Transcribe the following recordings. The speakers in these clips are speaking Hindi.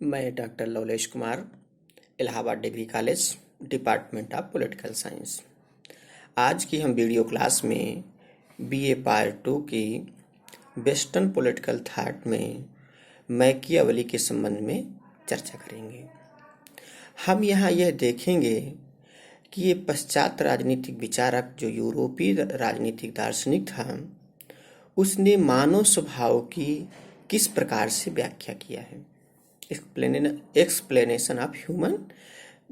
मैं doctor Lovelesh Kumar, Allahabad degree college, department of political science. आज की हम वीडियो क्लास में बीए पार्ट 2 की वेस्टर्न पॉलिटिकल थॉट में मैकियावेली के संबंध में चर्चा करेंगे। हम यहाँ यह देखेंगे कि ये पश्चात राजनीतिक विचारक जो यूरोपीय राजनीतिक दार्शनिक था, उसने मानव स्वभाव की किस प्रकार से व्याख्या किया है। एक्सप्लेनेशन ऑफ ह्यूमन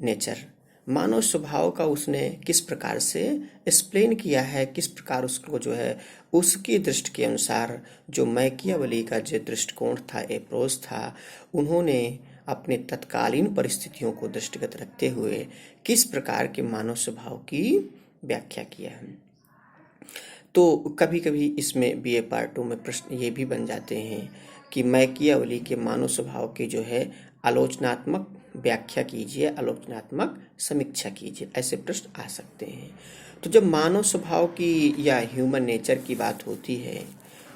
नेचर, मानव स्वभाव का उसने किस प्रकार से एक्सप्लेन किया है, किस प्रकार उसको जो है उसकी दृष्टि के अनुसार जो मैकियावेली का जो दृष्टिकोण था, अप्रोच था, उन्होंने अपने तत्कालीन परिस्थितियों को दृष्टिगत रखते हुए किस प्रकार के मानव स्वभाव की व्याख्या किया है। तो कभी कभी इसमें बीए पार्ट 2 में प्रश्न ये भी बन जाते हैं कि मैकियावेली के मानव स्वभाव की जो है आलोचनात्मक व्याख्या कीजिए, आलोचनात्मक समीक्षा कीजिए, ऐसे प्रश्न आ सकते हैं। तो जब मानव स्वभाव की या ह्यूमन नेचर की बात होती है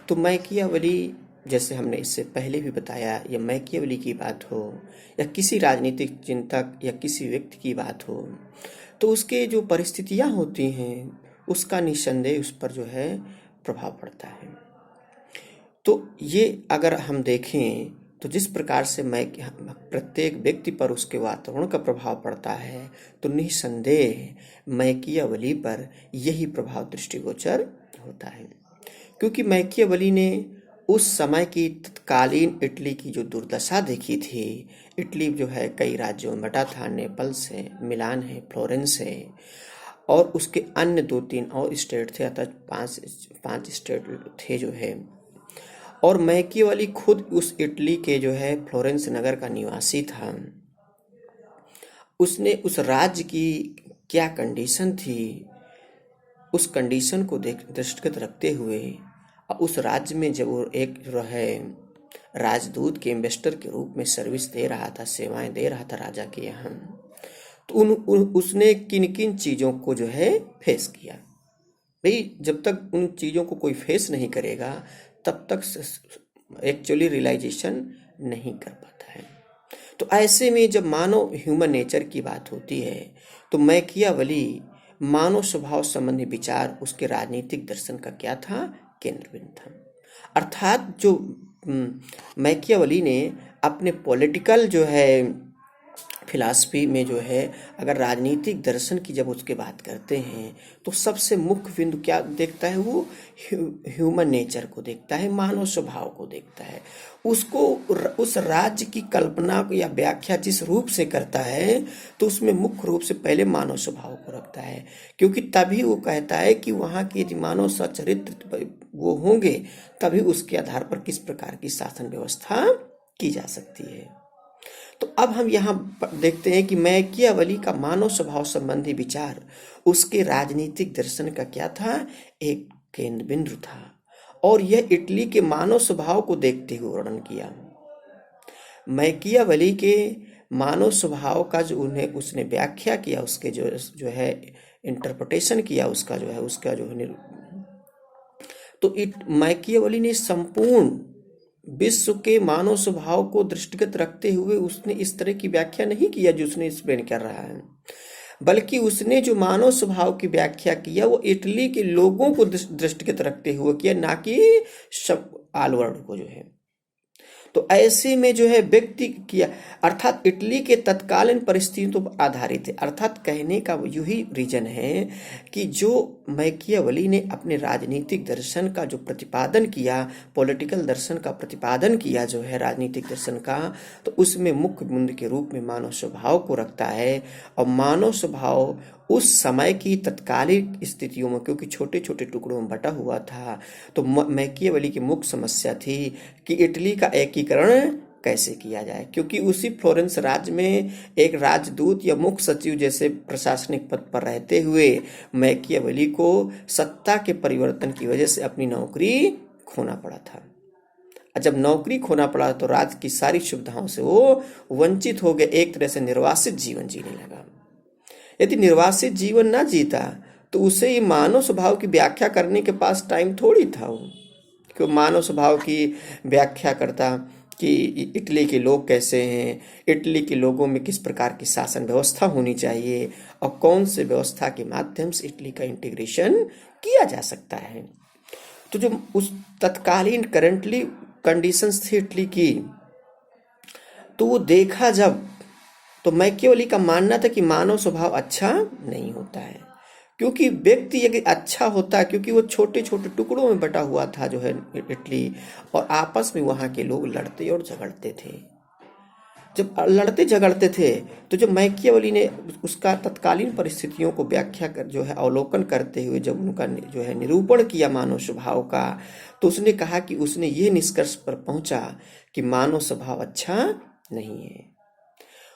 तो मैकियावेली, जैसे हमने इससे पहले भी बताया, या मैकियावेली की बात हो या किसी राजनीतिक चिंतक या किसी व्यक्ति की बात हो, तो उसके जो परिस्थितियां होती हैं उसका निस्संदेह उस पर जो है प्रभाव पड़ता है। तो ये अगर हम देखें तो जिस प्रकार से प्रत्येक व्यक्ति पर उसके वातावरण का प्रभाव पड़ता है, तो निस्संदेह मैकियावेली पर यही प्रभाव दृष्टिगोचर होता है। क्योंकि मैकियावेली ने उस समय की तत्कालीन इटली की जो दुर्दशा देखी थी, इटली जो है कई राज्यों में बटा था, नेपल्स है, मिलान है, फ्लोरेंस है, और उसके अन्य 2-3 और स्टेट थे, अतः 5 स्टेट थे जो है। और मैकियावेली खुद उस इटली के जो है फ्लोरेंस नगर का निवासी था। उसने उस राज्य की क्या कंडीशन थी, उस कंडीशन को दृष्टिगत रखते हुए उस राज्य में जब वो एक जो है राजदूत के एम्बेसडर के रूप में सर्विस दे रहा था, सेवाएं दे रहा था राजा के यहाँ, तो उसने किन किन चीज़ों को जो है फेस किया। भाई, जब तक उन चीज़ों को कोई फेस नहीं करेगा तब तक एक्चुअली रियलाइजेशन नहीं कर पाता है। तो ऐसे में जब मानव ह्यूमन नेचर की बात होती है तो मैकियावेली मानव स्वभाव संबंधी विचार उसके राजनीतिक दर्शन का क्या था, केंद्र बिंदु था। अर्थात जो मैकियावेली ने अपने पॉलिटिकल जो है फिलॉसफी में जो है, अगर राजनीतिक दर्शन की जब उसके बात करते हैं तो सबसे मुख्य बिंदु क्या देखता है, वो ह्यूमन नेचर को देखता है, मानव स्वभाव को देखता है। उसको उस राज्य की कल्पना या व्याख्या जिस रूप से करता है तो उसमें मुख्य रूप से पहले मानव स्वभाव को रखता है, क्योंकि तभी वो कहता है कि वहाँ के यदि मानव सचरित्र वो होंगे तभी उसके आधार पर किस प्रकार की शासन व्यवस्था की जा सकती है। तो अब हम यहाँ देखते हैं कि मैकियावेली का मानव स्वभाव संबंधी विचार उसके राजनीतिक दर्शन का क्या था, एक केंद्र बिंदु था, और यह इटली के मानव स्वभाव को देखते हुए वर्णन किया। मैकियावेली के मानव स्वभाव का जो उसने व्याख्या किया, उसके जो है इंटरप्रिटेशन किया, उसका जो है तो मैकियावेली ने संपूर्ण विश्व के मानव स्वभाव को दृष्टिगत रखते हुए उसने इस तरह की व्याख्या नहीं किया जो उसने एक्सप्लेन कर रहा है, बल्कि उसने जो मानव स्वभाव की व्याख्या किया वो इटली के लोगों को दृष्टिगत रखते हुए किया, ना कि सब ऑल वर्ल्ड को जो है। तो ऐसे में जो है व्यक्ति किया, अर्थात इटली के तत्कालीन परिस्थितियों पर आधारित है। अर्थात कहने का यही रीजन है कि जो मैकियावेली ने अपने राजनीतिक दर्शन का जो प्रतिपादन किया, पॉलिटिकल दर्शन का प्रतिपादन किया जो है राजनीतिक दर्शन का, तो उसमें मुख्य बिंदु के रूप में मानव स्वभाव को रखता है। और मानव स्वभाव उस समय की तत्कालीन स्थितियों में, क्योंकि छोटे छोटे टुकड़ों में बटा हुआ था, तो मैकियावेली की मुख्य समस्या थी कि इटली का एकीकरण कैसे किया जाए, क्योंकि उसी फ्लोरेंस राज्य में एक राजदूत या मुख्य सचिव जैसे प्रशासनिक पद पर रहते हुए मैकियावेली को सत्ता के परिवर्तन की वजह से अपनी नौकरी खोना पड़ा था। जब नौकरी खोना पड़ा तो राज्य की सारी सुविधाओं से वो वंचित हो गए, एक तरह से निर्वासित जीवन जीने लगा। यदि निर्वासित जीवन ना जीता तो उसे मानव स्वभाव की व्याख्या करने के पास टाइम थोड़ी था। वो कि मानव स्वभाव की व्याख्या करता कि इटली के लोग कैसे हैं, इटली के लोगों में किस प्रकार की शासन व्यवस्था होनी चाहिए और कौन से व्यवस्था के माध्यम से इटली का इंटीग्रेशन किया जा सकता है। तो जो उस तत्कालीन करंटली कंडीशंस थी इटली की, तो वो देखा जब, तो मैकियावेली का मानना था कि मानव स्वभाव अच्छा नहीं होता है, क्योंकि व्यक्ति यदि अच्छा होता, क्योंकि वो छोटे छोटे टुकड़ों में बटा हुआ था जो है इटली, और आपस में वहाँ के लोग लड़ते और झगड़ते थे। जब लड़ते झगड़ते थे तो जब मैकियावेली ने उसका तत्कालीन परिस्थितियों को व्याख्या कर जो है अवलोकन करते हुए जब उनका जो है निरूपण किया मानव स्वभाव का, तो उसने कहा कि उसने ये निष्कर्ष पर पहुंचा कि मानव स्वभाव अच्छा नहीं है,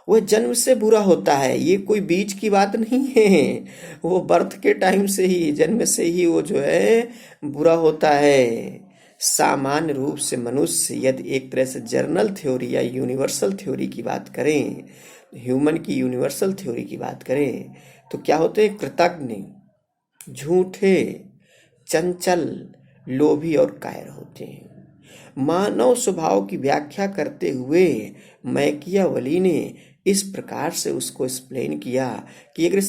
वह जन्म से बुरा होता है। ये कोई बीच की बात नहीं है, वो बर्थ के टाइम से ही, जन्म से ही वो जो है बुरा होता है। सामान्य रूप से मनुष्य, यदि एक तरह से जर्नल थ्योरी या यूनिवर्सल थ्योरी की बात करें, ह्यूमन की यूनिवर्सल थ्योरी की बात करें, तो क्या होते हैं? कृतज्ञ, झूठे, चंचल, लोभी और कायर होते हैं। मानव स्वभाव की व्याख्या करते हुए मैकियावेली ने इस प्रकार से उसको एक्सप्लेन किया कि अगर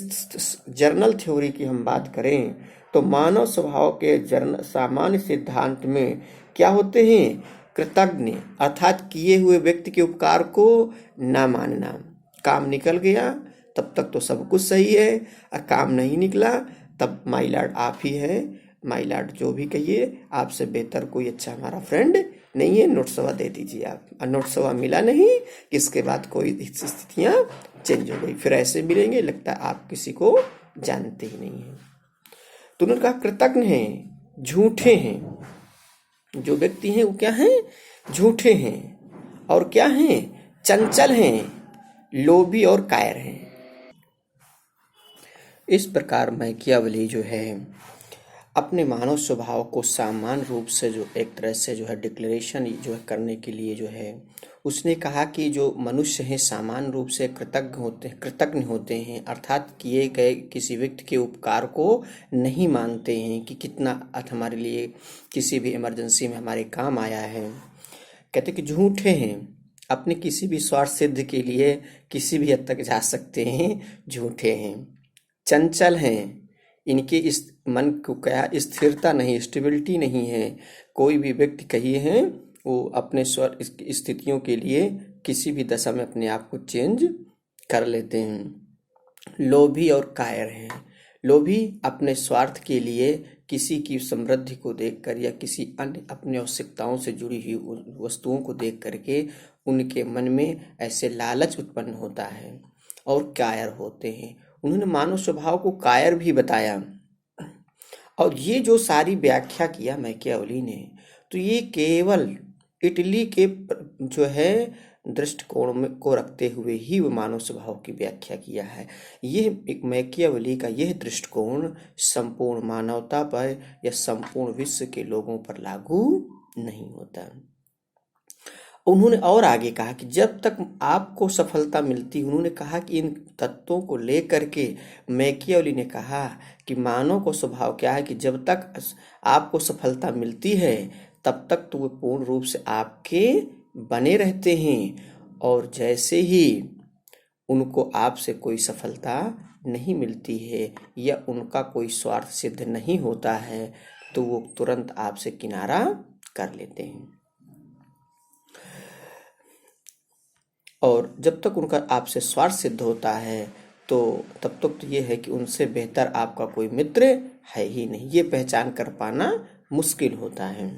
जर्नल थ्योरी की हम बात करें तो मानव स्वभाव के सामान्य सिद्धांत में क्या होते हैं? कृतज्ञ अर्थात किए हुए व्यक्ति के उपकार को ना मानना। काम निकल गया तब तक तो सब कुछ सही है, और काम नहीं निकला तब माई लॉर्ड आप ही है, माई लॉर्ड जो भी कहिए, आपसे बेहतर कोई अच्छा हमारा फ्रेंड नहीं है, नोट सवा दे दीजिए आप। और नोट सवा मिला नहीं, इसके बाद कोई स्थितियां चेंज हो गई, फिर ऐसे मिलेंगे लगता है आप किसी को जानते ही नहीं है। तो उन्होंने कहा कृतज्ञ हैं, झूठे हैं, जो व्यक्ति हैं वो क्या हैं? झूठे हैं, और क्या हैं? चंचल हैं, लोभी और कायर हैं। इस प्रकार मैकियावेली जो है अपने मानव स्वभाव को सामान्य रूप से जो एक तरह से जो है डिक्लेरेशन जो है करने के लिए जो है उसने कहा कि जो मनुष्य हैं सामान्य रूप से कृतज्ञ होते हैं, अर्थात किए गए किसी व्यक्ति के उपकार को नहीं मानते हैं कि कितना हमारे लिए किसी भी इमरजेंसी में हमारे काम आया है। कहते कि झूठे हैं, अपने किसी भी स्वार्थ सिद्ध के लिए किसी भी हद तक जा सकते हैं, झूठे हैं। चंचल हैं, इनके इस मन को क्या स्थिरता नहीं, स्टेबिलिटी नहीं है। कोई भी व्यक्ति कहिए हैं वो अपने स्थितियों के लिए किसी भी दशा में अपने आप को चेंज कर लेते हैं। लोभी और कायर हैं, लोभी अपने स्वार्थ के लिए किसी की समृद्धि को देखकर या किसी अन्य अपनी आवश्यकताओं से जुड़ी हुई वस्तुओं को देख करके उनके मन में ऐसे लालच उत्पन्न होता है, और कायर होते हैं। उन्होंने मानव स्वभाव को कायर भी बताया, और ये जो सारी व्याख्या किया मैकियावेली ने, तो ये केवल इटली के जो है दृष्टिकोण में को रखते हुए ही वो मानव स्वभाव की व्याख्या किया है। यह एक मैकियावेली का यह दृष्टिकोण संपूर्ण मानवता पर या संपूर्ण विश्व के लोगों पर लागू नहीं होता। उन्होंने और आगे कहा कि जब तक आपको सफलता मिलती, उन्होंने कहा कि इन तत्वों को लेकर के मैकियावेली ने कहा कि मानव को स्वभाव क्या है कि जब तक आपको सफलता मिलती है तब तक तो वे पूर्ण रूप से आपके बने रहते हैं, और जैसे ही उनको आपसे कोई सफलता नहीं मिलती है या उनका कोई स्वार्थ सिद्ध नहीं होता है तो वो तुरंत आपसे किनारा कर लेते हैं। और जब तक उनका आपसे स्वार्थ सिद्ध होता है तो तब तक तो ये है कि उनसे बेहतर आपका कोई मित्र है ही नहीं, ये पहचान कर पाना मुश्किल होता है।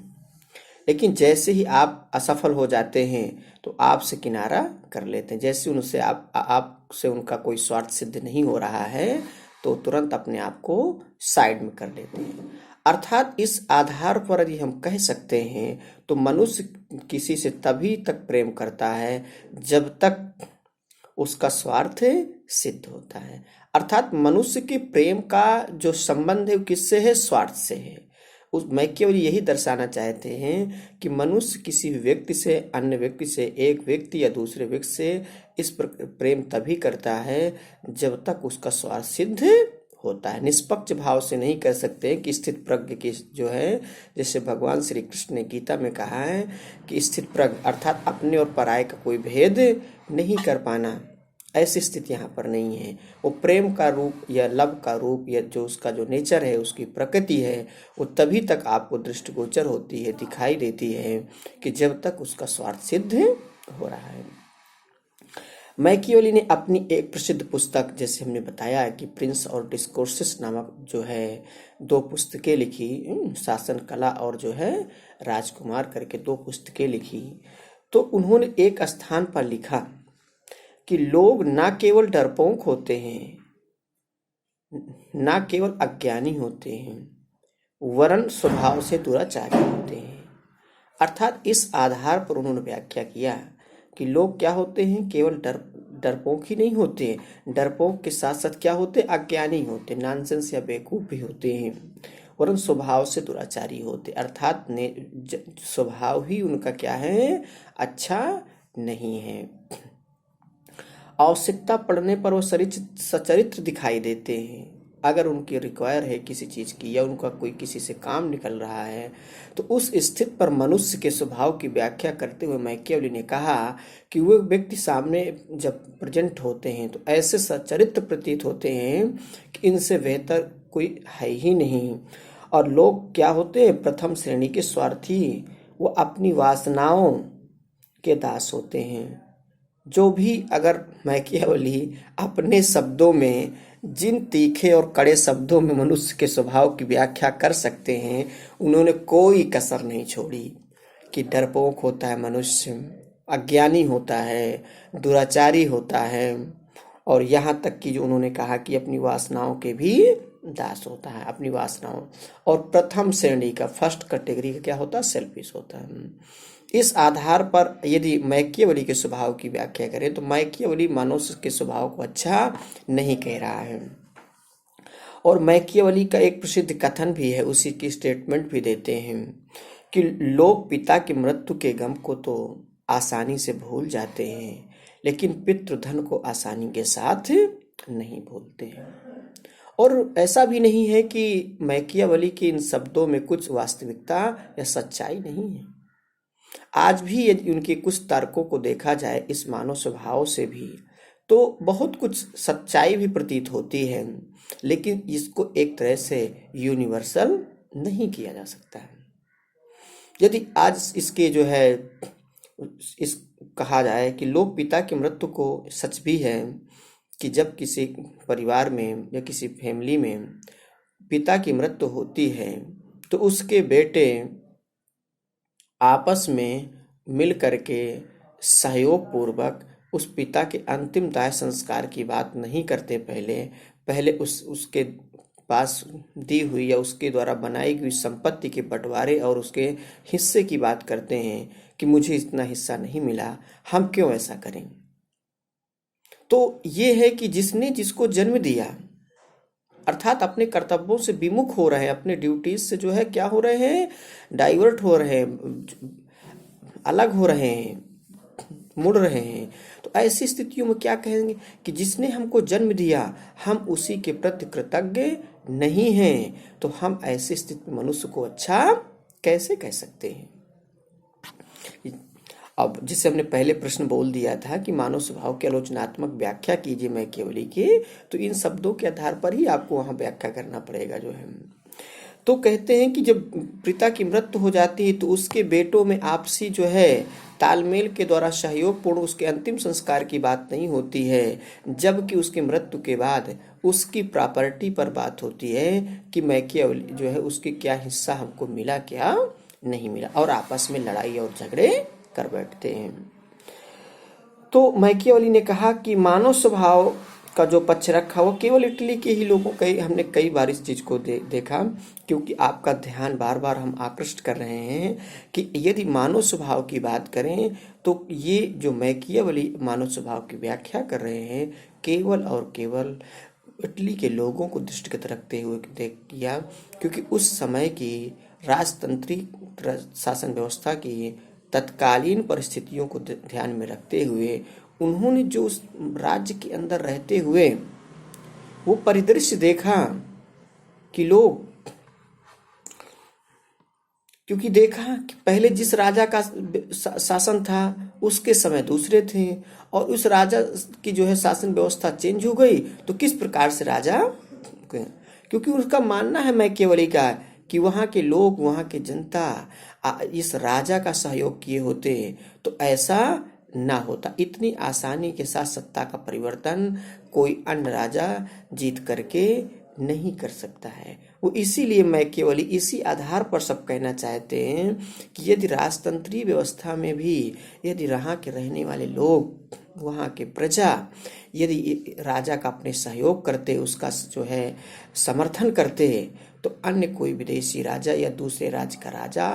लेकिन जैसे ही आप असफल हो जाते हैं तो आपसे किनारा कर लेते हैं। जैसे उनसे आपसे उनका कोई स्वार्थ सिद्ध नहीं हो रहा है तो तुरंत अपने आप को साइड में कर लेते हैं। अर्थात इस आधार पर यदि हम कह सकते हैं तो मनुष्य किसी से तभी तक प्रेम करता है जब तक उसका स्वार्थ सिद्ध होता है। अर्थात मनुष्य के प्रेम का जो संबंध है वो किससे है? स्वार्थ से है। उस मैकियावेली यही दर्शाना चाहते हैं कि मनुष्य किसी व्यक्ति से, अन्य व्यक्ति से, एक व्यक्ति या दूसरे व्यक्ति से इस प्रेम तभी करता है जब तक उसका स्वार्थ सिद्ध होता है। निष्पक्ष भाव से नहीं कह सकते कि स्थित प्रज्ञ की जो है, जैसे भगवान श्री कृष्ण ने गीता में कहा है कि स्थित प्रज्ञ अर्थात अपने और पराये का कोई भेद नहीं कर पाना, ऐसी स्थिति यहाँ पर नहीं है। वो प्रेम का रूप या लव का रूप या जो उसका जो नेचर है, उसकी प्रकृति है, वो तभी तक आपको दृष्टिगोचर होती है, दिखाई देती है कि जब तक उसका स्वार्थ सिद्ध हो रहा है। मैकियावेली ने अपनी एक प्रसिद्ध पुस्तक, जैसे हमने बताया है कि प्रिंस और डिस्कोर्सेस नामक जो है 2 पुस्तकें लिखी, शासन कला और जो है राजकुमार करके 2 पुस्तकें लिखी। तो उन्होंने एक स्थान पर लिखा कि लोग ना केवल डरपोक होते हैं, ना केवल अज्ञानी होते हैं, वरन स्वभाव से दुराचारी होते हैं। अर्थात इस आधार पर उन्होंने व्याख्या किया कि लोग क्या होते हैं, केवल डरपोक ही नहीं होते, डरपोक के साथ साथ क्या होते, अज्ञानी होते, नॉनसेंस या बेवकूफ भी होते हैं, वरन स्वभाव से दुराचारी होते। अर्थात स्वभाव ही उनका क्या है, अच्छा नहीं है। आवश्यकता पड़ने पर वो सचरित्र दिखाई देते हैं। अगर उनकी रिक्वायर है किसी चीज की या उनका कोई किसी से काम निकल रहा है, तो उस स्थिति पर मनुष्य के स्वभाव की व्याख्या करते हुए मैकियावेली ने कहा कि वो व्यक्ति सामने जब प्रेजेंट होते हैं तो ऐसे सचरित्र प्रतीत होते हैं कि इनसे बेहतर कोई है ही नहीं। और लोग क्या होते हैं, प्रथम श्रेणी के स्वार्थी, वो अपनी वासनाओं के दास होते हैं। जो भी अगर मैकियावेली अपने शब्दों में जिन तीखे और कड़े शब्दों में मनुष्य के स्वभाव की व्याख्या कर सकते हैं, उन्होंने कोई कसर नहीं छोड़ी कि डरपोक होता है मनुष्य, अज्ञानी होता है, दुराचारी होता है, और यहाँ तक कि जो उन्होंने कहा कि अपनी वासनाओं के भी दास होता है, अपनी वासनाओं। और प्रथम श्रेणी का, फर्स्ट कैटेगरी का क्या होता है, सेल्फिश होता है। इस आधार पर यदि मैकियावेली के स्वभाव की व्याख्या करें तो मैकियावेली मनुष्य के स्वभाव को अच्छा नहीं कह रहा है। और मैकियावेली का एक प्रसिद्ध कथन भी है, उसी की स्टेटमेंट भी देते हैं कि लोग पिता की मृत्यु के गम को तो आसानी से भूल जाते हैं, लेकिन पितृधन को आसानी के साथ नहीं भूलते हैं। और ऐसा भी नहीं है कि मैकियावेली के इन शब्दों में कुछ वास्तविकता या सच्चाई नहीं है। आज भी यदि उनके कुछ तर्कों को देखा जाए इस मानव स्वभाव से भी, तो बहुत कुछ सच्चाई भी प्रतीत होती है, लेकिन इसको एक तरह से यूनिवर्सल नहीं किया जा सकता है। यदि आज इसके जो है इस कहा जाए कि लोक पिता की मृत्यु को सच भी है कि जब किसी परिवार में या किसी फैमिली में पिता की मृत्यु होती है तो उसके बेटे आपस में मिल करके सहयोग पूर्वक उस पिता के अंतिम दाह संस्कार की बात नहीं करते। पहले उसके पास दी हुई या उसके द्वारा बनाई हुई संपत्ति के बंटवारे और उसके हिस्से की बात करते हैं कि मुझे इतना हिस्सा नहीं मिला, हम क्यों ऐसा करें। तो ये है कि जिसने जिसको जन्म दिया, अर्थात अपने कर्तव्यों से विमुख हो रहे हैं, अपने ड्यूटीज से जो है क्या हो रहे हैं, डाइवर्ट हो रहे हैं, अलग हो रहे हैं, मुड़ रहे हैं। तो ऐसी स्थितियों में क्या कहेंगे कि जिसने हमको जन्म दिया हम उसी के प्रति कृतज्ञ नहीं हैं, तो हम ऐसी स्थिति में मनुष्य को अच्छा कैसे कह सकते हैं। अब जिसे हमने पहले प्रश्न बोल दिया था कि मानव स्वभाव की आलोचनात्मक व्याख्या कीजिए मैकियावेली की, तो इन शब्दों के आधार पर ही आपको वहां व्याख्या करना पड़ेगा जो है। तो कहते हैं कि जब पिता की मृत्यु हो जाती है तो उसके बेटों में आपसी जो है तालमेल के द्वारा सहयोगपूर्ण उसके अंतिम संस्कार की बात नहीं होती है, जबकि उसकी मृत्यु के बाद उसकी प्रॉपर्टी पर बात होती है कि मैकियावेली जो है उसकी क्या हिस्सा हमको मिला क्या नहीं मिला, और आपस में लड़ाई और झगड़े कर बैठते हैं। तो मैकियावेली ने कहा कि मानव स्वभाव का जो पक्ष रखा वो केवल इटली के ही लोगों का, हमने कई बार इस चीज को देखा, क्योंकि आपका ध्यान बार बार हम आकृष्ट कर रहे हैं कि यदि मानव स्वभाव की बात करें तो ये जो मैकियावेली मानव स्वभाव की व्याख्या कर रहे हैं केवल और केवल इटली के लोगों को दृष्टिगत रखते हुए किया, क्योंकि उस समय की राजतंत्रिक शासन व्यवस्था की तत्कालीन परिस्थितियों को ध्यान में रखते हुए उन्होंने जो उस राज्य के अंदर रहते हुए वो परिदृश्य देखा कि लोग, क्योंकि देखा कि पहले जिस राजा का शासन था उसके समय दूसरे थे, और उस राजा की जो है शासन व्यवस्था चेंज हो गई, तो किस प्रकार से राजा, क्योंकि उसका मानना है मैकियावेली का कि वहाँ के लोग, वहाँ की जनता इस राजा का सहयोग किए होते तो ऐसा ना होता। इतनी आसानी के साथ सत्ता का परिवर्तन कोई अन्य राजा जीत करके नहीं कर सकता है। वो इसीलिए मैकियावेली इसी आधार पर सब कहना चाहते हैं कि यदि राजतंत्रीय व्यवस्था में भी यदि वहाँ के रहने वाले लोग, वहाँ के प्रजा यदि राजा का अपने सहयोग करते, उसका जो है समर्थन करते, तो अन्य कोई विदेशी राजा या दूसरे राज्य का राजा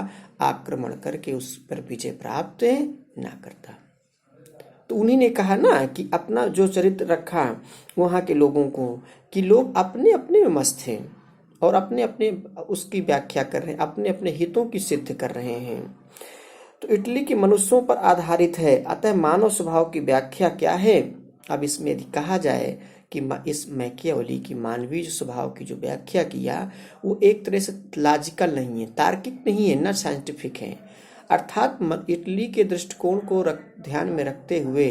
आक्रमण करके उस पर विजय प्राप्त ना करता। तो उन्हीं ने कहा ना कि अपना जो चरित्र रखा वहाँ के लोगों को, कि लोग अपने अपने में मस्त हैं और अपने अपने उसकी व्याख्या कर रहे हैं, अपने अपने हितों की सिद्ध कर रहे हैं। तो इटली के मनुष्यों पर आधारित है, अतः मानव स्वभाव की व्याख्या क्या है। अब इसमें यदि कहा जाए कि इस मैकियावेली की मानवीय स्वभाव की जो व्याख्या किया वो एक तरह से लॉजिकल नहीं है, तार्किक नहीं है, न साइंटिफिक है। अर्थात इटली के दृष्टिकोण को ध्यान में रखते हुए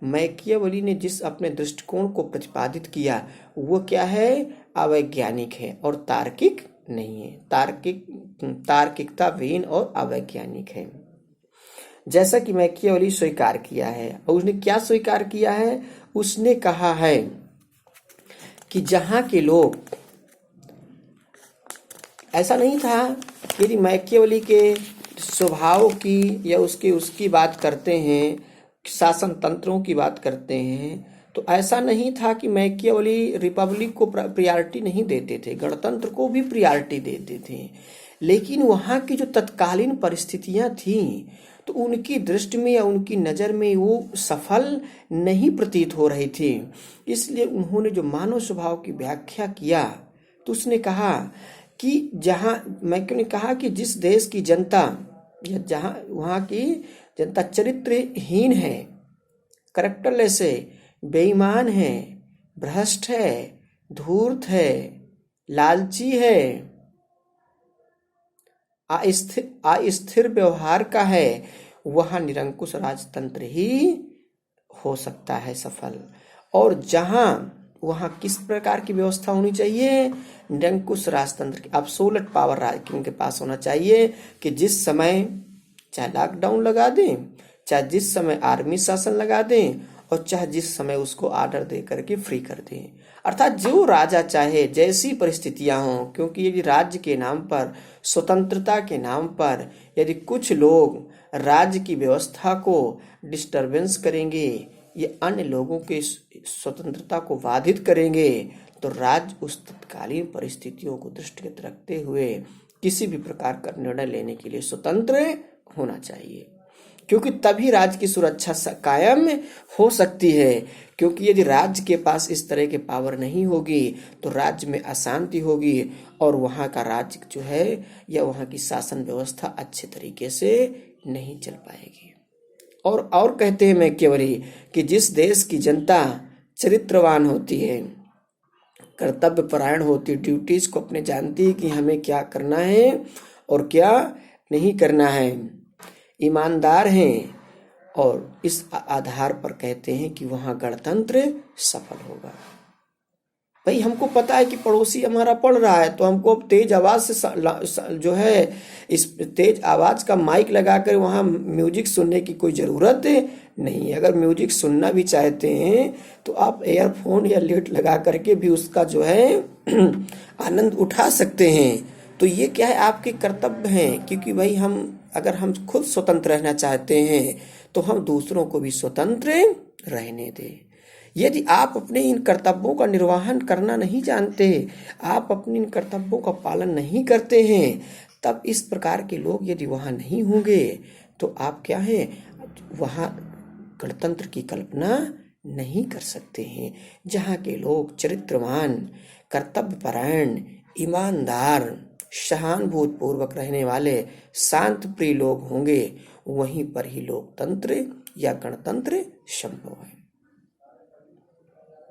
मैकियावेली ने जिस अपने दृष्टिकोण को प्रतिपादित किया वो क्या है, अवैज्ञानिक है और तार्किक नहीं है, तार्किकता विहीन और अवैज्ञानिक है। जैसा कि मैकियावेली स्वीकार किया है, और उसने क्या स्वीकार किया है, उसने कहा है कि जहां के लोग, ऐसा नहीं था कि यदि मैकियावेली के स्वभाव की या उसकी बात करते हैं, शासन तंत्रों की बात करते हैं, तो ऐसा नहीं था कि मैकियावेली रिपब्लिक को प्रायोरिटी नहीं देते थे, गणतंत्र को भी प्रायोरिटी देते थे, लेकिन वहाँ की जो तत्कालीन परिस्थितियाँ थीं तो उनकी दृष्टि में या उनकी नज़र में वो सफल नहीं प्रतीत हो रही थी। इसलिए उन्होंने जो मानव स्वभाव की व्याख्या किया तो उसने कहा कि जहाँ मैकियावेली ने कहा कि जिस देश की जनता या जहाँ वहाँ की जनता चरित्रहीन है, कैरेक्टरलेस है, बेईमान है, भ्रष्ट है, धूर्त है, लालची है, अस्थिर व्यवहार का है, वह निरंकुश राजतंत्र ही हो सकता है सफल। और जहां वहां किस प्रकार की व्यवस्था होनी चाहिए, निरंकुश राजतंत्र की, एब्सोल्यूट पावर उनके पास होना चाहिए कि जिस समय चाहे लॉकडाउन लगा दें, चाहे जिस समय आर्मी शासन लगा दें, और चाहे जिस समय उसको आर्डर दे करके फ्री कर दें। अर्थात जो राजा चाहे, जैसी परिस्थितियां हों, क्योंकि यदि राज्य के नाम पर, स्वतंत्रता के नाम पर यदि कुछ लोग राज्य की व्यवस्था को डिस्टरबेंस करेंगे, ये अन्य लोगों के स्वतंत्रता को बाधित करेंगे, तो राज्य उस तत्कालीन परिस्थितियों को दृष्टिगत रखते हुए किसी भी प्रकार का निर्णय लेने के लिए स्वतंत्र होना चाहिए, क्योंकि तभी राज्य की सुरक्षा कायम हो सकती है। क्योंकि यदि राज्य के पास इस तरह के पावर नहीं होगी तो राज्य में अशांति होगी और वहाँ का राज्य जो है या वहाँ की शासन व्यवस्था अच्छे तरीके से नहीं चल पाएगी। और कहते हैं मैकियावेली कि जिस देश की जनता चरित्रवान होती है, कर्तव्य परायण होती, ड्यूटीज को अपने जानती है कि हमें क्या करना है और क्या नहीं करना है, ईमानदार हैं, और इस आधार पर कहते हैं कि वहाँ गणतंत्र सफल होगा। भाई हमको पता है कि पड़ोसी हमारा पढ़ रहा है तो हमको तेज आवाज से जो है इस तेज आवाज का माइक लगाकर वहाँ म्यूजिक सुनने की कोई ज़रूरत नहीं। अगर म्यूजिक सुनना भी चाहते हैं तो आप एयरफोन या लीड लगा करके भी उसका जो है आनंद उठा सकते हैं। तो ये क्या है, आपके कर्तव्य हैं, क्योंकि भाई अगर हम खुद स्वतंत्र रहना चाहते हैं तो हम दूसरों को भी स्वतंत्र रहने दें। यदि आप अपने इन कर्तव्यों का निर्वहन करना नहीं जानते, आप अपने इन कर्तव्यों का पालन नहीं करते हैं, तब इस प्रकार के लोग यदि वहाँ नहीं होंगे तो आप क्या हैं, वहाँ गणतंत्र की कल्पना नहीं कर सकते हैं। जहाँ के लोग चरित्रवान, कर्तव्यपरायण, ईमानदार, सहानुभूति पूर्वक रहने वाले शांत प्रिय लोग होंगे, वहीं पर ही लोकतंत्र या गणतंत्र संभव है।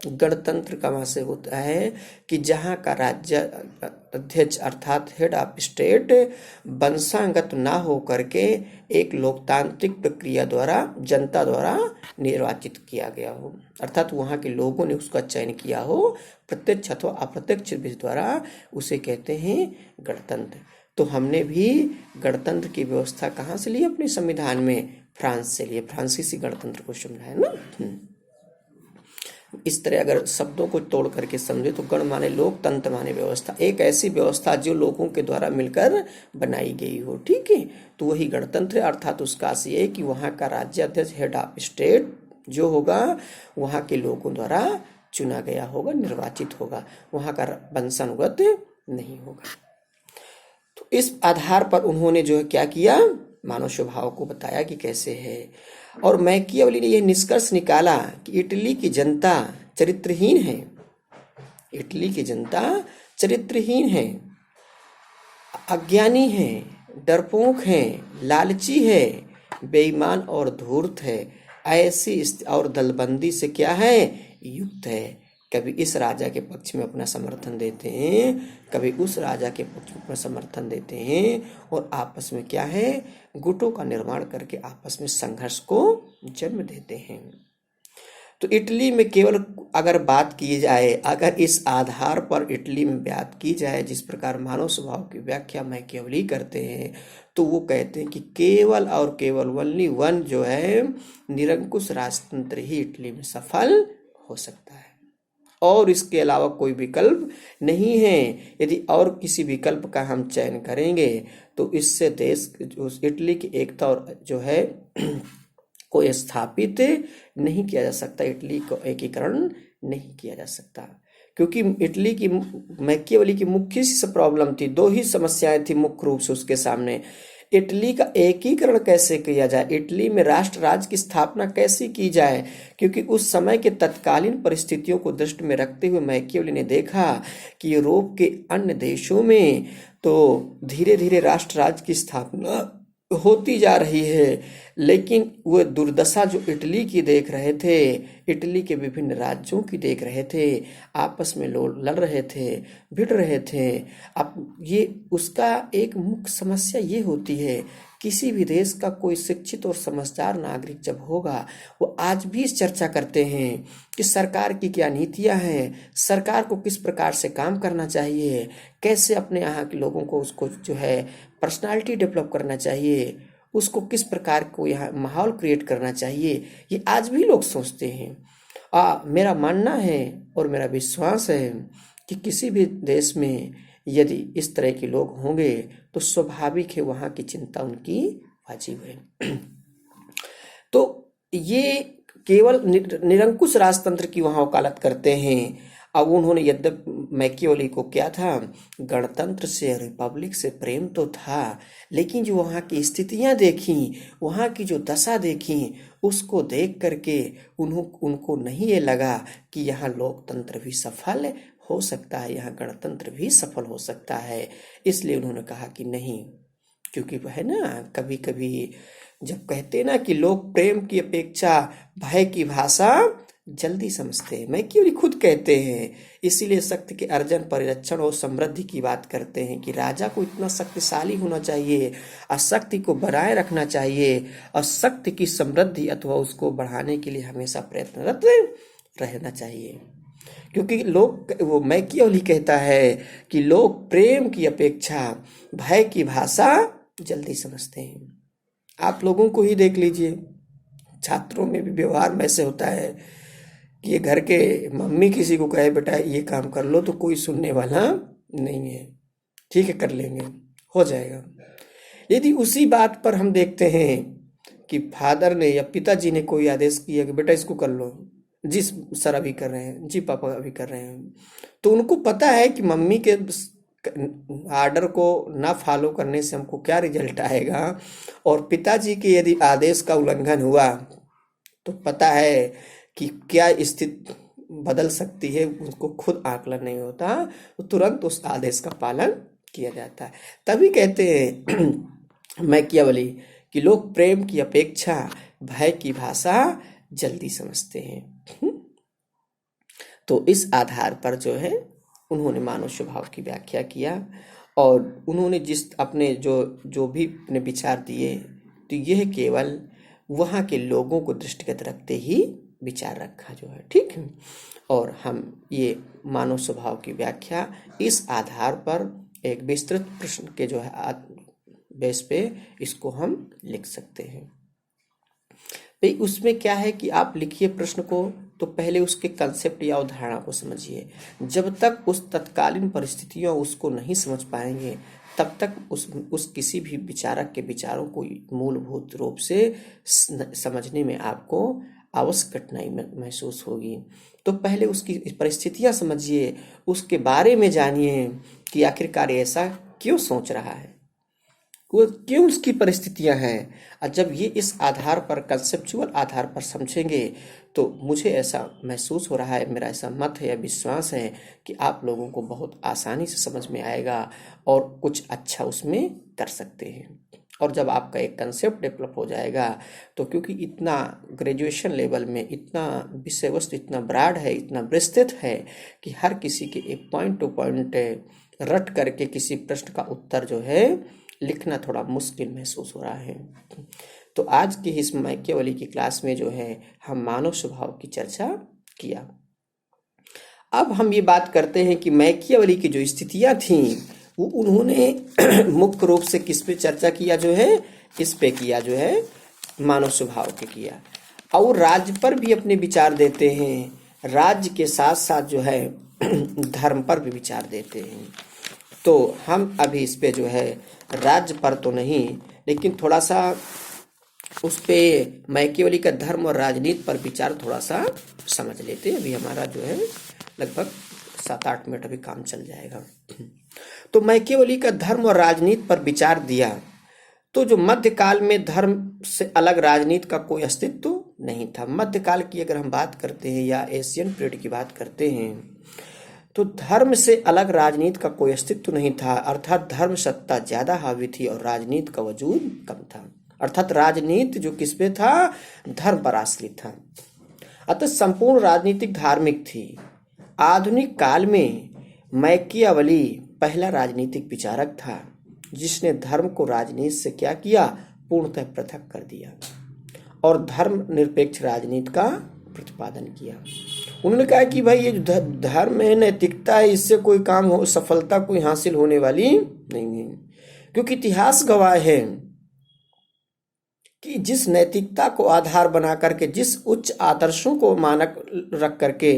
गणतंत्र का वहां से होता है कि जहां का राज्य अध्यक्ष अर्थात हेड ऑफ स्टेट वंशागत ना हो करके एक लोकतांत्रिक प्रक्रिया द्वारा जनता द्वारा निर्वाचित किया गया हो, अर्थात वहां के लोगों ने उसका चयन किया हो प्रत्यक्ष अथवा अप्रत्यक्ष विधि द्वारा, उसे कहते हैं गणतंत्र। तो हमने भी गणतंत्र की व्यवस्था कहाँ से ली? अपने संविधान में फ्रांस से लिए, फ्रांसीसी गणतंत्र को चुना है ना। इस तरह अगर शब्दों को तोड़ करके समझे तो गण माने लोक, तंत्र माने व्यवस्था, एक ऐसी व्यवस्था जो लोगों के द्वारा मिलकर बनाई गई हो, ठीक है। तो वही गणतंत्र, अर्थात उसका अर्थ ये है कि वहाँ का राज्याध्यक्ष हेड ऑफ स्टेट जो होगा वहाँ के लोगों द्वारा चुना गया होगा, निर्वाचित होगा, वहाँ का वंशानुगत नहीं होगा। तो इस आधार पर उन्होंने जो है क्या किया, मानव स्वभाव को बताया कि कैसे है। और मैकियावेली ने यह निष्कर्ष निकाला कि इटली की जनता चरित्रहीन है, इटली की जनता चरित्रहीन है, अज्ञानी है, डरपोक है, लालची है, बेईमान और धूर्त है, ऐसी और दलबंदी से क्या है, युक्त है। कभी इस राजा के पक्ष में अपना समर्थन देते हैं, कभी उस राजा के पक्ष में अपना समर्थन देते हैं, और आपस में क्या है, गुटों का निर्माण करके आपस में संघर्ष को जन्म देते हैं। तो इटली में केवल अगर बात की जाए, अगर इस आधार पर इटली में बात की जाए जिस प्रकार मानव स्वभाव की व्याख्या मैकियावेली करते हैं, तो वो कहते हैं कि केवल और केवल ओनली वन जो है निरंकुश राजतंत्र ही इटली में सफल हो सकता है, और इसके अलावा कोई विकल्प नहीं है। यदि और किसी विकल्प का हम चयन करेंगे तो इससे देश इटली की एकता और जो है को स्थापित नहीं किया जा सकता, इटली को एकीकरण नहीं किया जा सकता, क्योंकि इटली की मैकियावेली की मुख्य सी प्रॉब्लम थी, दो ही समस्याएं थी मुख्य रूप से उसके सामने। इटली का एकीकरण कैसे किया जाए, इटली में राष्ट्र राज्य की स्थापना कैसे की जाए, क्योंकि उस समय के तत्कालीन परिस्थितियों को दृष्टि में रखते हुए मैकियावेली ने देखा कि यूरोप के अन्य देशों में तो धीरे धीरे राष्ट्र राज्य की स्थापना होती जा रही है, लेकिन वह दुर्दशा जो इटली की देख रहे थे, इटली के विभिन्न राज्यों की देख रहे थे, आपस में लोग लड़ रहे थे, भिड़ रहे थे। अब ये उसका एक मुख्य समस्या ये होती है, किसी भी देश का कोई शिक्षित और समझदार नागरिक जब होगा, वो आज भी इस चर्चा करते हैं कि सरकार की क्या नीतियां हैं, सरकार को किस प्रकार से काम करना चाहिए, कैसे अपने यहाँ के लोगों को उसको जो है पर्सनालिटी डेवलप करना चाहिए, उसको किस प्रकार को यहाँ माहौल क्रिएट करना चाहिए, ये आज भी लोग सोचते हैं। मेरा मानना है और मेरा विश्वास है कि किसी भी देश में यदि इस तरह के लोग होंगे तो स्वाभाविक है वहाँ की चिंता उनकी वाजिब है। तो ये केवल निरंकुश राजतंत्र की वहाँ वकालत करते हैं। अब उन्होंने यद्यपि मैकियावेली को क्या था, गणतंत्र से रिपब्लिक से प्रेम तो था, लेकिन जो वहाँ की स्थितियाँ देखी, वहाँ की जो दशा देखी, उसको देख करके उनको नहीं ये लगा कि यहाँ लोकतंत्र भी सफल हो सकता है, यहाँ गणतंत्र भी सफल हो सकता है। इसलिए उन्होंने कहा कि नहीं, क्योंकि है ना, कभी कभी जब कहते ना कि लोग प्रेम की अपेक्षा भय की भाषा जल्दी समझते हैं, मैकियावेली खुद कहते हैं। इसीलिए शक्ति के अर्जन, परिरक्षण और समृद्धि की बात करते हैं कि राजा को इतना शक्तिशाली होना चाहिए और शक्ति को बनाए रखना चाहिए, और शक्ति की समृद्धि अथवा उसको बढ़ाने के लिए हमेशा प्रयत्नरत रहना चाहिए। क्योंकि लोग, वो मैकियावेली कहता है कि लोग प्रेम की अपेक्षा भय की भाषा जल्दी समझते हैं। आप लोगों को ही देख लीजिए, छात्रों में भी व्यवहार में ऐसे होता है कि ये घर के मम्मी किसी को कहे बेटा ये काम कर लो तो कोई सुनने वाला नहीं है, ठीक है कर लेंगे, हो जाएगा। यदि उसी बात पर हम देखते हैं कि फादर ने या पिताजी ने कोई आदेश किया कि बेटा इसको कर लो, जी सर अभी कर रहे हैं, जी पापा अभी कर रहे हैं, तो उनको पता है कि मम्मी के आर्डर को ना फॉलो करने से हमको क्या रिजल्ट आएगा, और पिताजी के यदि आदेश का उल्लंघन हुआ तो पता है कि क्या स्थिति बदल सकती है, उसको खुद आकलन नहीं होता, तो तुरंत उस आदेश का पालन किया जाता है। तभी कहते हैं मैकियावेली कि लोग प्रेम की अपेक्षा भय की भाषा जल्दी समझते हैं। तो इस आधार पर जो है उन्होंने मानव स्वभाव की व्याख्या किया और उन्होंने जिस अपने जो जो भी अपने विचार दिए तो यह केवल वहाँ के लोगों को दृष्टिगत रखते ही विचार रखा जो है, ठीक है। और हम ये मानव स्वभाव की व्याख्या इस आधार पर एक विस्तृत प्रश्न के जो है बेस पे इसको हम लिख सकते हैं। भाई उसमें क्या है कि आप लिखिए प्रश्न को तो पहले उसके कंसेप्ट या अवधारणा को समझिए। जब तक उस तत्कालीन परिस्थितियों उसको नहीं समझ पाएंगे तब तक उस किसी भी विचारक के विचारों को मूलभूत रूप से समझने में आपको अवश्य कठिनाई महसूस होगी। तो पहले उसकी परिस्थितियां समझिए, उसके बारे में जानिए कि आखिरकार ऐसा क्यों सोच रहा है, वो क्यों उसकी परिस्थितियां हैं। और जब ये इस आधार पर कंसेप्चुअल आधार पर समझेंगे तो मुझे ऐसा महसूस हो रहा है, मेरा ऐसा मत है या विश्वास है कि आप लोगों को बहुत आसानी से समझ में आएगा और कुछ अच्छा उसमें कर सकते हैं। और जब आपका एक कंसेप्ट डेवलप हो जाएगा तो क्योंकि इतना ग्रेजुएशन लेवल में इतना विषय वस्तु इतना ब्रॉड है, इतना विस्तृत है कि हर किसी के एक पॉइंट टू पॉइंट रट करके किसी प्रश्न का उत्तर जो है लिखना थोड़ा मुश्किल महसूस हो रहा है। तो आज की इस मैकियावेली की क्लास में जो है हम मानव स्वभाव की चर्चा किया। अब हम ये बात करते हैं कि मैकियावेली की जो स्थितियां थी वो उन्होंने मुख्य रूप से किस पे चर्चा किया जो है, इस पे किया जो है मानव स्वभाव पे किया। और राज्य पर भी अपने विचार देते हैं, राज्य के साथ साथ जो है धर्म पर भी विचार देते हैं। तो हम अभी इस पे जो है राज्य पर तो नहीं लेकिन थोड़ा सा उस पे मैकियावेली का धर्म और राजनीति पर विचार थोड़ा सा समझ लेते हैं। अभी हमारा जो है लगभग 7-8 मिनट अभी काम चल जाएगा। तो मैकियावेली का धर्म और राजनीति पर विचार दिया तो जो मध्यकाल में धर्म से अलग राजनीति का कोई अस्तित्व नहीं था। मध्यकाल की अगर हम बात करते हैं या एशियन पीरियड की बात करते हैं तो धर्म से अलग राजनीति का कोई अस्तित्व नहीं था, अर्थात धर्म सत्ता ज्यादा हावी थी और राजनीति का वजूद कम था। अर्थात राजनीति जो किस पे था, धर्म पर आश्रित था। अतः संपूर्ण राजनीतिक धार्मिक थी। आधुनिक काल में मैकियावेली पहला राजनीतिक विचारक था जिसने धर्म को राजनीति से क्या किया, पूर्णतः पृथक कर दिया और धर्म निरपेक्ष राजनीति का प्रतिपादन किया। उन्होंने कहा कि भाई ये जो धर्म है, नैतिकता है, इससे कोई काम हो, सफलता कोई हासिल होने वाली नहीं है। क्योंकि इतिहास गवाह है कि जिस नैतिकता को आधार बना करके, जिस उच्च आदर्शों को मानक रख करके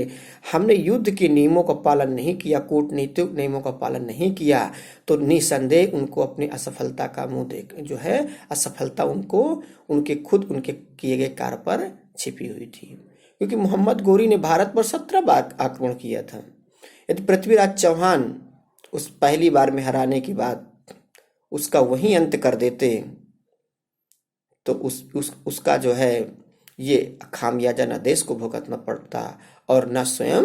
हमने युद्ध के नियमों का पालन नहीं किया, कूटनीतिक नियमों का पालन नहीं किया, तो निसंदेह उनको अपनी असफलता का मुंह देख जो है असफलता उनको उनके किए गए कार्य पर छिपी हुई थी। क्योंकि मोहम्मद गोरी ने भारत पर 17 बार आक्रमण किया था। यदि पृथ्वीराज चौहान उस पहली बार में हराने के बाद उसका वही अंत कर देते तो उसका जो है ये खामियाजा न देश को भुगतना पड़ता और न स्वयं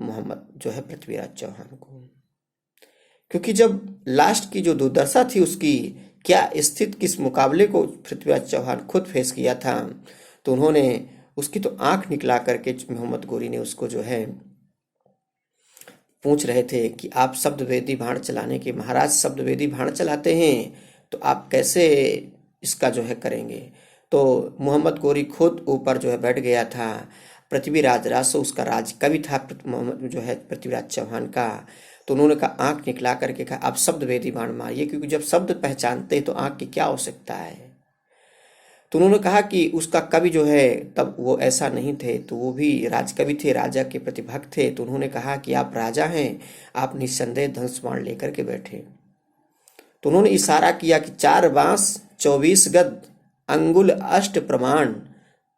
मोहम्मद जो है पृथ्वीराज चौहान को। क्योंकि जब लास्ट की जो दुर्दशा थी उसकी क्या स्थिति, किस मुकाबले को पृथ्वीराज चौहान खुद फेस किया था, तो उन्होंने उसकी तो आंख निकला करके मोहम्मद गोरी ने उसको जो है पूछ रहे थे कि आप शब्दवेदी भाण चलाने के महाराज शब्दवेदी भाण चलाते हैं तो आप कैसे इसका जो है करेंगे। तो मोहम्मद गोरी खुद ऊपर जो है बैठ गया था। पृथ्वीराज रासो उसका राज कवि था मोहम्मद जो है पृथ्वीराज चौहान का। तो उन्होंने कहा, आंख निकला करके कहा आप शब्दवेदी बाण मारिए, क्योंकि जब शब्द पहचानते तो आंख की क्या आवश्यकता है। तो उन्होंने कहा कि उसका कवि जो है तब वो ऐसा नहीं थे, तो वो भी राजकवि थे, राजा के प्रतिभक्त थे। तो उन्होंने कहा कि आप राजा हैं, आप निस्संदेह धनुष बाण लेकर के बैठे। तो उन्होंने इशारा किया कि 4 बांस 24 गद अंगुल अष्ट प्रमाण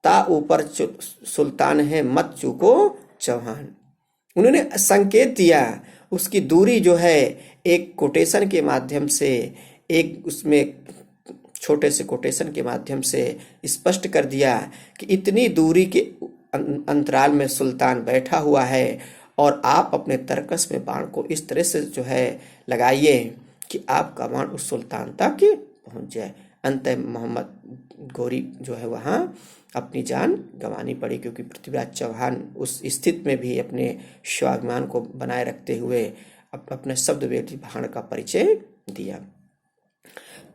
ता ऊपर सुल्तान है मत चूको चौहान। उन्होंने संकेत दिया, उसकी दूरी जो है एक कोटेशन के माध्यम से, एक उसमें छोटे से कोटेशन के माध्यम से स्पष्ट कर दिया कि इतनी दूरी के अंतराल में सुल्तान बैठा हुआ है और आप अपने तरकस में बाण को इस तरह से जो है लगाइए कि आपका बाण उस सुल्तान तक पहुंच जाए। अंत मोहम्मद गोरी जो है वहाँ अपनी जान गंवानी पड़ी, क्योंकि पृथ्वीराज चौहान उस स्थिति में भी अपने स्वाभिमान को बनाए रखते हुए अपने शब्द भाण का परिचय दिया।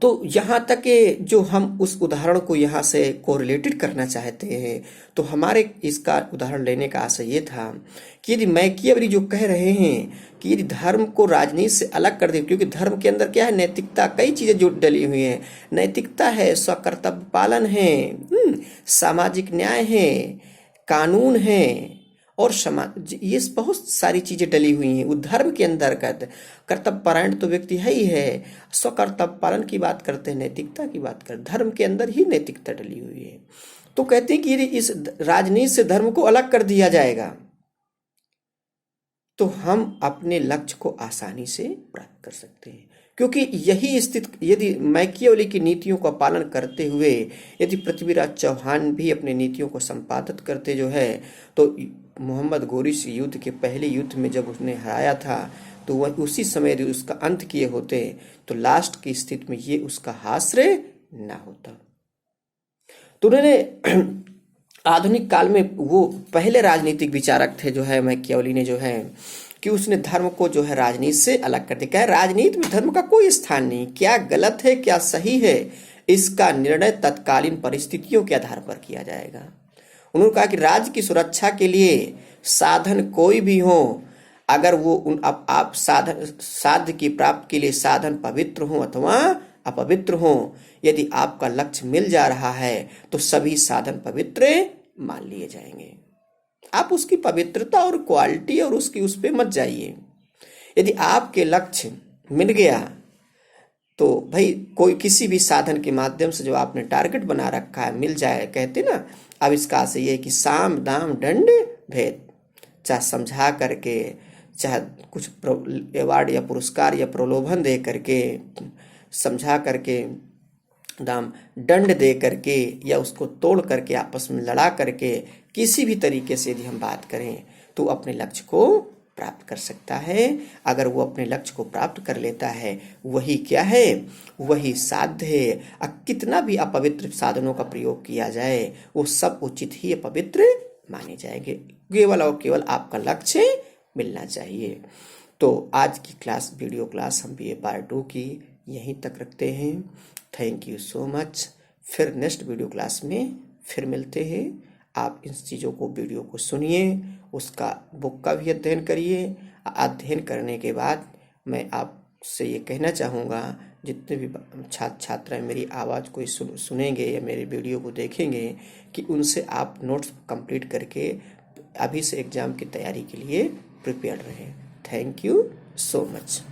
तो यहाँ तक के जो हम उस उदाहरण को यहाँ से कोरिलेटेड करना चाहते हैं, तो हमारे इसका उदाहरण लेने का आशय ये था कि यदि मैकियावेली जो कह रहे हैं कि यदि धर्म को राजनीति से अलग कर दे, क्योंकि धर्म के अंदर क्या है, नैतिकता, कई चीजें जो डली हुई हैं, नैतिकता है, स्वकर्तव्य पालन है, सामाजिक न्याय है, कानून है और समाज, ये बहुत सारी चीजें डली हुई हैं। वो धर्म के अंतर्गत कर्तव्य परायण तो व्यक्ति है ही है, स्वकर्तव्य पालन की बात करते हैं, नैतिकता की बात करते, धर्म के अंदर ही नैतिकता डली हुई है। तो कहते हैं कि यदि इस राजनीति से धर्म को अलग कर दिया जाएगा तो हम अपने लक्ष्य को आसानी से प्राप्त कर सकते हैं, क्योंकि यही स्थिति यदि मैकियावेली की नीतियों का पालन करते हुए यदि पृथ्वीराज चौहान भी अपने नीतियों को संपादित करते जो है, तो मोहम्मद घोरी से युद्ध के पहले युद्ध में जब उसने हराया था तो वह उसी समय यदि उसका अंत किए होते तो लास्ट की स्थिति में ये उसका हास्य ना होता। तो उन्होंने आधुनिक काल में वो पहले राजनीतिक विचारक थे जो है मैकियावेली ने, जो है कि उसने धर्म को जो है राजनीति से अलग कर दिया। क्या राजनीति में धर्म का कोई स्थान नहीं, क्या गलत है क्या सही है इसका निर्णय तत्कालीन परिस्थितियों के आधार पर किया जाएगा। उन्होंने कहा कि राज्य की सुरक्षा के लिए साधन कोई भी हो, अगर वो आप साध्य की प्राप्ति के लिए साधन पवित्र हो अथवा अपवित्र हो, यदि आपका लक्ष्य मिल जा रहा है तो सभी साधन पवित्र मान लिए जाएंगे। आप उसकी पवित्रता और क्वालिटी और उसकी उस पे मत जाइए। यदि आपके लक्ष्य मिल गया तो भाई कोई किसी भी साधन के माध्यम से जो आपने टारगेट बना रखा है मिल जाए, कहते ना। अब इसका आशय ये है कि साम दाम दंड भेद, चाहे समझा करके, चाहे कुछ अवार्ड या पुरस्कार या प्रलोभन दे करके, समझा करके, दाम दंड दे करके या उसको तोड़ करके आपस में लड़ा करके, किसी भी तरीके से यदि हम बात करें तो अपने लक्ष्य को प्राप्त कर सकता है। अगर वो अपने लक्ष्य को प्राप्त कर लेता है वही क्या है, वही साध्य है। कितना भी अपवित्र साधनों का प्रयोग किया जाए वो सब उचित ही अपवित्र माने जाएंगे, केवल और केवल आपका लक्ष्य मिलना चाहिए। तो आज की क्लास, वीडियो क्लास हम BA पार्ट 2 की यहीं तक रखते हैं। Thank you so much. फिर नेक्स्ट वीडियो क्लास में फिर मिलते हैं। आप इन चीज़ों को, वीडियो को सुनिए, उसका बुक का भी अध्ययन करिए। अध्ययन करने के बाद मैं आपसे ये कहना चाहूँगा, जितने भी छात्र छात्राएं मेरी आवाज़ को सुनेंगे या मेरे वीडियो को देखेंगे, कि उनसे आप नोट्स कंप्लीट करके अभी से एग्ज़ाम की तैयारी के लिए प्रिपेयर रहें। Thank you so much.